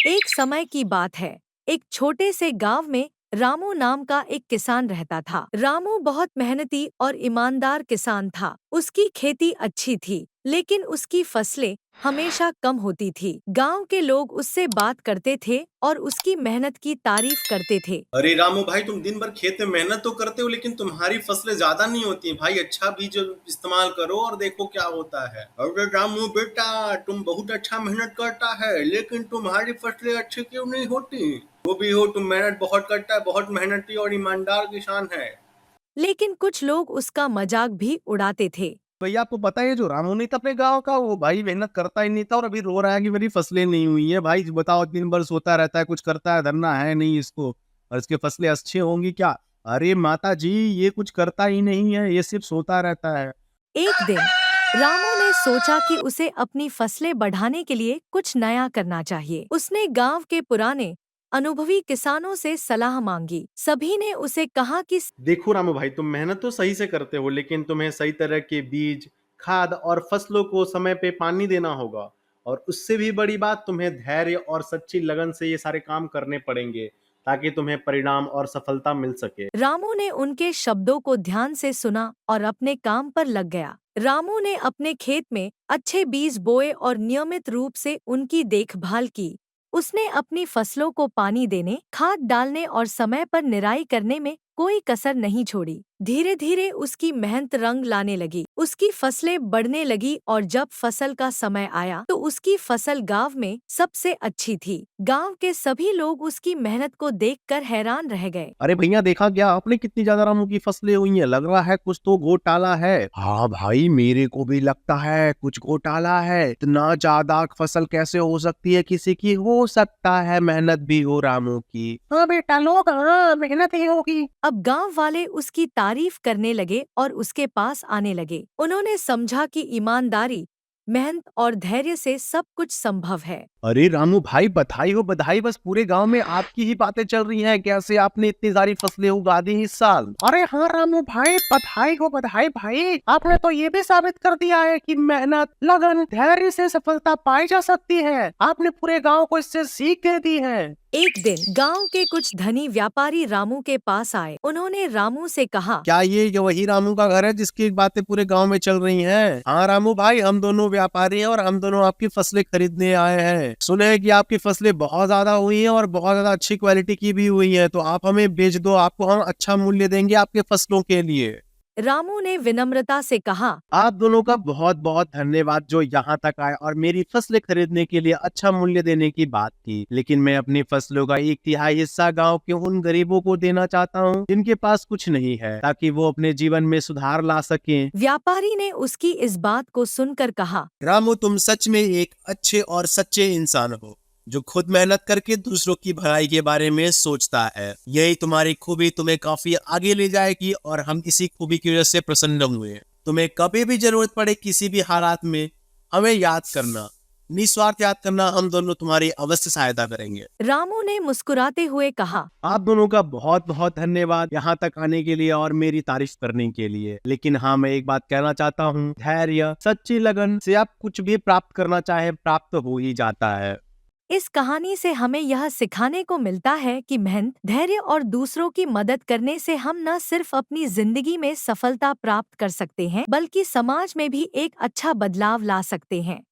एक समय की बात है। एक छोटे से गांव में रामू नाम का एक किसान रहता था। रामू बहुत मेहनती और ईमानदार किसान था। उसकी खेती अच्छी थी, लेकिन उसकी फसलें हमेशा कम होती थी। गांव के लोग उससे बात करते थे और उसकी मेहनत की तारीफ करते थे। अरे रामू भाई, तुम दिन भर खेत में मेहनत तो करते हो लेकिन तुम्हारी फसलें ज्यादा नहीं होती भाई। अच्छा बीज इस्तेमाल करो और देखो क्या होता है। अरे रामू बेटा, तुम बहुत अच्छा मेहनत करता है लेकिन तुम्हारी फसलें अच्छी क्यों नहीं होती? वो भी हो, तुम मेहनत बहुत करता है, बहुत मेहनती और ईमानदार किसान है। लेकिन कुछ लोग उसका मजाक भी उड़ाते थे। भैया आपको पता है जो रामू नहीं था अपने गाँव का, वो भाई मेहनत करता ही नहीं था और अभी रो रहा है कि मेरी फसलें नहीं हुई है। भाई बताओ, दिन भर सोता रहता है, कुछ करता है धरना है नहीं इसको, और इसके फसलें अच्छी होंगी क्या? अरे माता जी, ये कुछ करता ही नहीं है, ये सिर्फ सोता रहता है। एक दिन रामू ने सोचा कि उसे अपनी फसलें बढ़ाने के लिए कुछ नया करना चाहिए। उसने गांव के पुराने अनुभवी किसानों से सलाह मांगी। सभी ने उसे कहा कि देखो रामू भाई, तुम मेहनत तो सही से करते हो लेकिन तुम्हें सही तरह के बीज, खाद और फसलों को समय पे पानी देना होगा। और उससे भी बड़ी बात, तुम्हें धैर्य और सच्ची लगन से ये सारे काम करने पड़ेंगे ताकि तुम्हें परिणाम और सफलता मिल सके। रामू ने उनके शब्दों को ध्यान से सुना और अपने काम पर लग गया। रामू ने अपने खेत में अच्छे बीज बोए और नियमित रूप से उनकी देखभाल की। उसने अपनी फसलों को पानी देने, खाद डालने और समय पर निराई करने में कोई कसर नहीं छोड़ी। धीरे धीरे उसकी मेहनत रंग लाने लगी। उसकी फसलें बढ़ने लगी और जब फसल का समय आया तो उसकी फसल गांव में सबसे अच्छी थी। गांव के सभी लोग उसकी मेहनत को देखकर हैरान रह गए। अरे भैया, देखा क्या आपने कितनी ज्यादा रामू की फसलें हुई हैं? लग रहा है कुछ तो घोटाला है। हाँ भाई, मेरे को भी लगता है कुछ घोटाला है। इतना ज्यादा फसल कैसे हो सकती है किसी की? हो सकता है मेहनत भी हो रामू की। हाँ बेटा लोग, हाँ मेहनत ही होगी। अब गांव वाले उसकी तारीफ करने लगे और उसके पास आने लगे। उन्होंने समझा कि ईमानदारी, मेहनत और धैर्य से सब कुछ संभव है। अरे रामू भाई, बधाई हो बधाई। बस पूरे गांव में आपकी ही बातें चल रही हैं, कैसे आपने इतनी सारी फसलें उगा दी इस साल। अरे हाँ रामू भाई, बधाई हो बधाई भाई। आपने तो ये भी साबित कर दिया है कि मेहनत, लगन, धैर्य से सफलता पाई जा सकती है। आपने पूरे गांव को इससे सीख दे दी है। एक दिन गांव के कुछ धनी व्यापारी रामू के पास आए। उन्होंने रामू से कहा, क्या ये वही रामू का घर है जिसकी बातें पूरे गांव में चल रही हैं? हाँ रामू भाई, हम दोनों व्यापारी हैं और हम दोनों आपकी फसलें खरीदने आए हैं। सुने हैं कि आपकी फसलें बहुत ज्यादा हुई हैं और बहुत ज्यादा अच्छी क्वालिटी की भी हुई हैं, तो आप हमें बेच दो, आपको हम अच्छा मूल्य देंगे आपके फसलों के लिए। रामू ने विनम्रता से कहा, आप दोनों का बहुत बहुत धन्यवाद जो यहाँ तक आए और मेरी फसलें खरीदने के लिए अच्छा मूल्य देने की बात की। लेकिन मैं अपनी फसलों का 1/3 हिस्सा गांव के उन गरीबों को देना चाहता हूँ जिनके पास कुछ नहीं है, ताकि वो अपने जीवन में सुधार ला सकें। व्यापारी ने उसकी इस बात को सुनकर कहा, रामू, तुम सच में एक अच्छे और सच्चे इंसान हो जो खुद मेहनत करके दूसरों की भलाई के बारे में सोचता है। यही तुम्हारी खूबी तुम्हें काफी आगे ले जाएगी और हम इसी खूबी की वजह से प्रसन्न हुए। तुम्हें कभी भी जरूरत पड़े किसी भी हालात में हमें याद करना, निस्वार्थ याद करना। हम दोनों तुम्हारी अवश्य सहायता करेंगे। रामू ने मुस्कुराते हुए कहा, आप दोनों का बहुत बहुत धन्यवाद यहाँ तक आने के लिए और मेरी तारीफ करने के लिए। लेकिन हाँ, मैं एक बात कहना चाहता हूँ, धैर्य, सच्ची लगन से आप कुछ भी प्राप्त करना चाहे प्राप्त हो ही जाता है। इस कहानी से हमें यह सिखाने को मिलता है कि मेहनत, धैर्य और दूसरों की मदद करने से हम न सिर्फ अपनी जिंदगी में सफलता प्राप्त कर सकते हैं, बल्कि समाज में भी एक अच्छा बदलाव ला सकते हैं।